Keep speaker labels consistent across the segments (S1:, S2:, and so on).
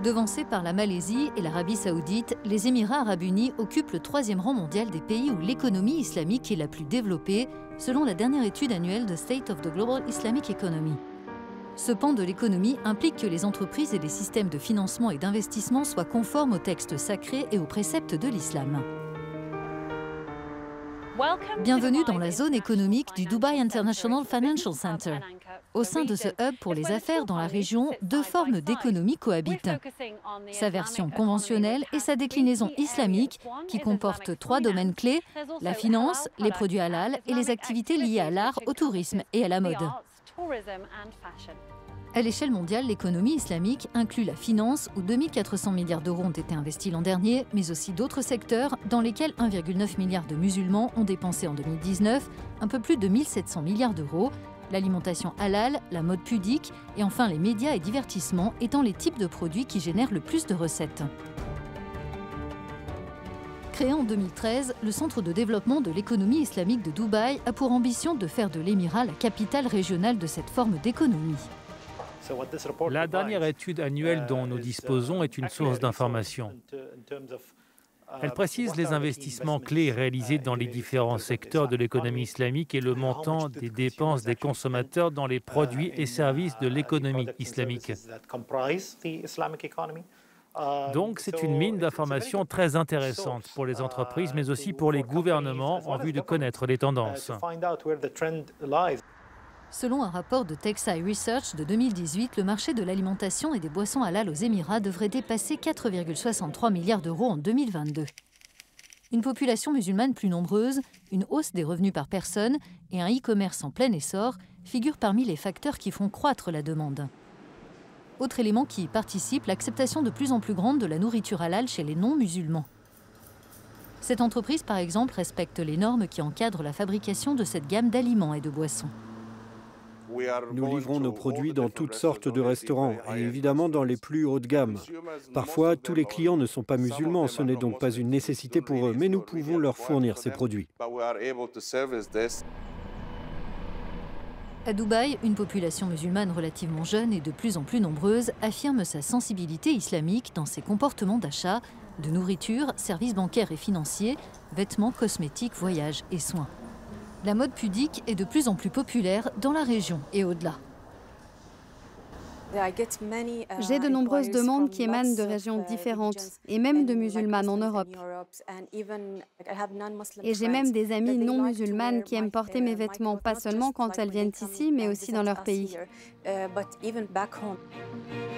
S1: Devancés par la Malaisie et l'Arabie Saoudite, les Émirats arabes unis occupent le 3e rang mondial des pays où l'économie islamique est la plus développée, selon la dernière étude annuelle de State of the Global Islamic Economy. Ce pan de l'économie implique que les entreprises et les systèmes de financement et d'investissement soient conformes aux textes sacrés et aux préceptes de l'islam. Bienvenue dans la zone économique du Dubai International Financial Center. Au sein de ce hub pour les affaires dans la région, deux formes d'économie cohabitent. Sa version conventionnelle et sa déclinaison islamique qui comporte 3 domaines clés, la finance, les produits halal et les activités liées à l'art, au tourisme et à la mode. À l'échelle mondiale, l'économie islamique inclut la finance, où 2 400 milliards d'euros ont été investis l'an dernier, mais aussi d'autres secteurs dans lesquels 1,9 milliard de musulmans ont dépensé en 2019 un peu plus de 1 700 milliards d'euros, l'alimentation halal, la mode pudique et enfin les médias et divertissements étant les types de produits qui génèrent le plus de recettes. Créé en 2013, le Centre de développement de l'économie islamique de Dubaï a pour ambition de faire de l'Émirat la capitale régionale de cette forme d'économie.
S2: La dernière étude annuelle dont nous disposons est une source d'information. Elle précise les investissements clés réalisés dans les différents secteurs de l'économie islamique et le montant des dépenses des consommateurs dans les produits et services de l'économie islamique. Donc c'est une mine d'informations très intéressante pour les entreprises, mais aussi pour les gouvernements en vue de connaître les tendances.
S1: Selon un rapport de TechSci Research de 2018, le marché de l'alimentation et des boissons halal aux Émirats devrait dépasser 4,63 milliards d'euros en 2022. Une population musulmane plus nombreuse, une hausse des revenus par personne et un e-commerce en plein essor figurent parmi les facteurs qui font croître la demande. Autre élément qui y participe, l'acceptation de plus en plus grande de la nourriture halal chez les non-musulmans. Cette entreprise, par exemple, respecte les normes qui encadrent la fabrication de cette gamme d'aliments et de boissons.
S3: Nous livrons nos produits dans toutes sortes de restaurants et évidemment dans les plus hautes gammes. Parfois, tous les clients ne sont pas musulmans, ce n'est donc pas une nécessité pour eux, mais nous pouvons leur fournir ces produits.
S1: À Dubaï, une population musulmane relativement jeune et de plus en plus nombreuse affirme sa sensibilité islamique dans ses comportements d'achat, de nourriture, services bancaires et financiers, vêtements, cosmétiques, voyages et soins. La mode pudique est de plus en plus populaire dans la région et au-delà.
S4: J'ai de nombreuses demandes qui émanent de régions différentes et même de musulmanes en Europe. Et j'ai même des amies non musulmanes qui aiment porter mes vêtements, pas seulement quand elles viennent ici, mais aussi dans leur pays.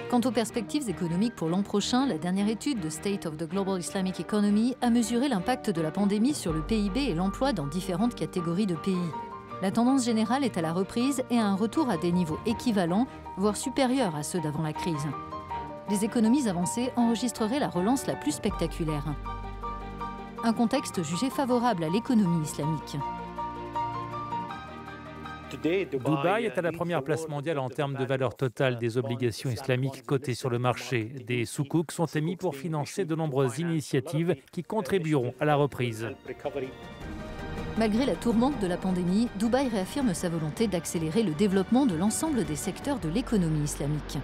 S1: Quant aux perspectives économiques pour l'an prochain, la dernière étude de State of the Global Islamic Economy a mesuré l'impact de la pandémie sur le PIB et l'emploi dans différentes catégories de pays. La tendance générale est à la reprise et à un retour à des niveaux équivalents, voire supérieurs à ceux d'avant la crise. Les économies avancées enregistreraient la relance la plus spectaculaire. Un contexte jugé favorable à l'économie islamique.
S2: Dubaï est à la première place mondiale en termes de valeur totale des obligations islamiques cotées sur le marché. Des soukouks sont émis pour financer de nombreuses initiatives qui contribueront à la reprise.
S1: Malgré la tourmente de la pandémie, Dubaï réaffirme sa volonté d'accélérer le développement de l'ensemble des secteurs de l'économie islamique.